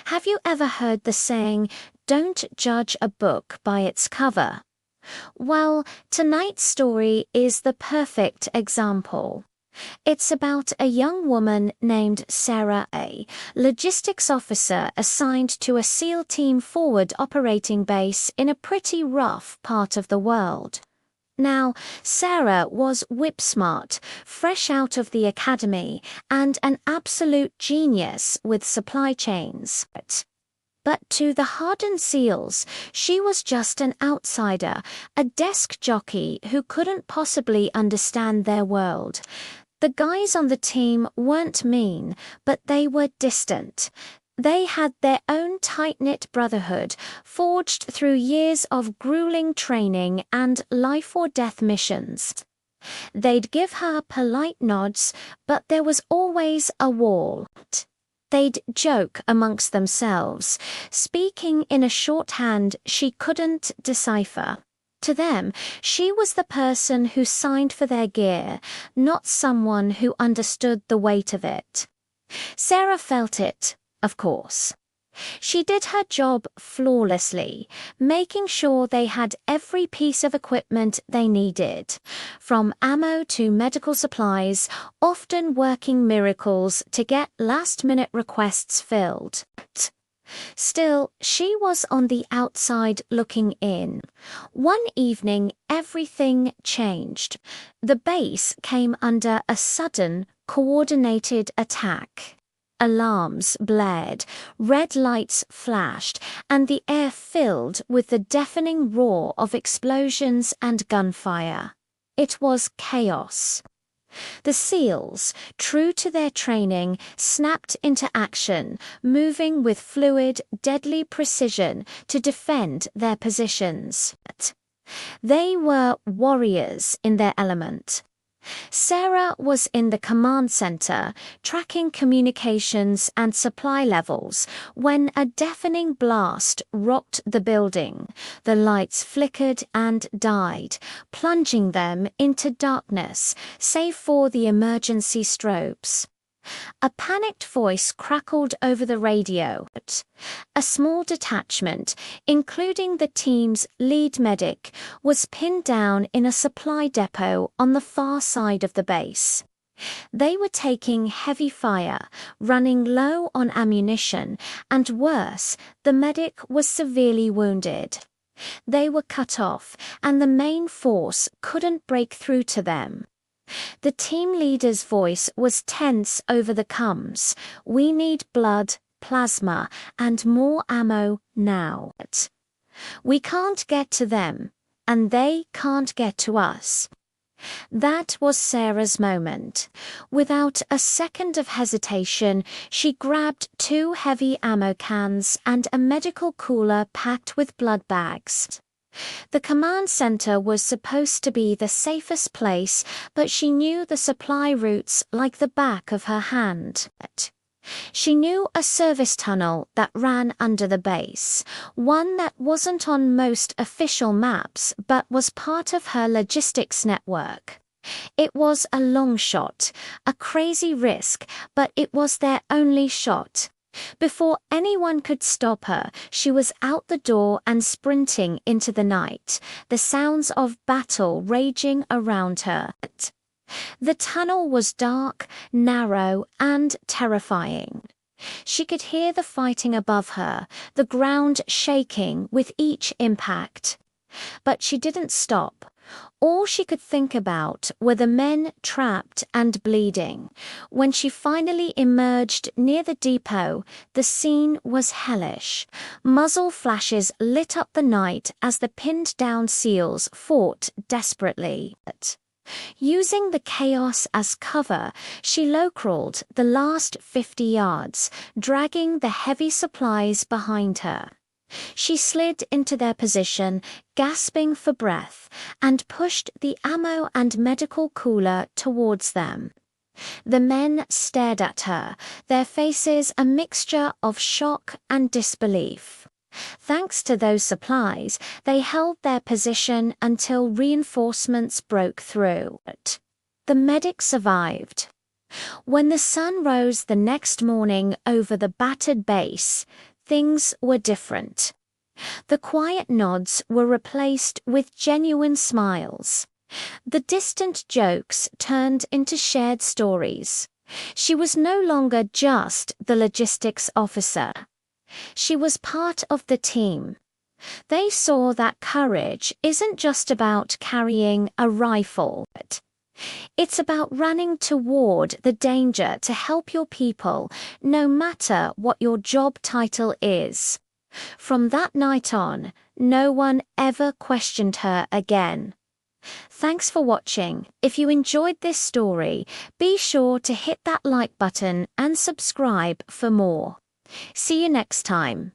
Have you ever heard the saying, "Don't judge a book by its cover"? Well, tonight's story is the perfect example. It's about a young woman named Sarah A., logistics officer assigned to a SEAL Team Forward operating base in a pretty rough part of the world. Now, Sarah was whip-smart, fresh out of the academy, and an absolute genius with supply chains. But to the hardened SEALs, she was just an outsider, a desk jockey who couldn't possibly understand their world. The guys on the team weren't mean, but they were distant. They had their own tight-knit brotherhood, forged through years of grueling training and life-or-death missions. They'd give her polite nods, but there was always a wall. They'd joke amongst themselves, speaking in a shorthand she couldn't decipher. To them, she was the person who signed for their gear, not someone who understood the weight of it. Sarah felt it, of course. She did her job flawlessly, making sure they had every piece of equipment they needed, from ammo to medical supplies, often working miracles to get last-minute requests filled. Still, she was on the outside looking in. One evening, everything changed. The base came under a sudden, coordinated attack. Alarms blared, red lights flashed, and the air filled with the deafening roar of explosions and gunfire. It was chaos. The SEALs, true to their training, snapped into action, moving with fluid, deadly precision to defend their positions. They were warriors in their element. Sarah was in the command center, tracking communications and supply levels, when a deafening blast rocked the building. The lights flickered and died, plunging them into darkness, save for the emergency strobes. A panicked voice crackled over the radio. A small detachment, including the team's lead medic, was pinned down in a supply depot on the far side of the base. They were taking heavy fire, running low on ammunition, and worse, the medic was severely wounded. They were cut off, and the main force couldn't break through to them. The team leader's voice was tense over the comms. "We need blood, plasma, and more ammo now. We can't get to them, and they can't get to us." That was Sarah's moment. Without a second of hesitation, she grabbed 2 heavy ammo cans and a medical cooler packed with blood bags. The command center was supposed to be the safest place, but she knew the supply routes like the back of her hand. She knew a service tunnel that ran under the base, one that wasn't on most official maps but was part of her logistics network. It was a long shot, a crazy risk, but it was their only shot. Before anyone could stop her, she was out the door and sprinting into the night, the sounds of battle raging around her. The tunnel was dark, narrow, and terrifying. She could hear the fighting above her, the ground shaking with each impact. But she didn't stop. All she could think about were the men trapped and bleeding. When she finally emerged near the depot, the scene was hellish. Muzzle flashes lit up the night as the pinned-down SEALs fought desperately. Using the chaos as cover, she low-crawled the last 50 yards, dragging the heavy supplies behind her. She slid into their position, gasping for breath, and pushed the ammo and medical cooler towards them. The men stared at her, their faces a mixture of shock and disbelief. Thanks to those supplies, they held their position until reinforcements broke through. The medic survived. When the sun rose the next morning over the battered base, things were different. The quiet nods were replaced with genuine smiles. The distant jokes turned into shared stories. She was no longer just the logistics officer. She was part of the team. They saw that courage isn't just about carrying a rifle. It's about running toward the danger to help your people, no matter what your job title is. From that night on, no one ever questioned her again. Thanks for watching. If you enjoyed this story, be sure to hit that like button and subscribe for more. See you next time.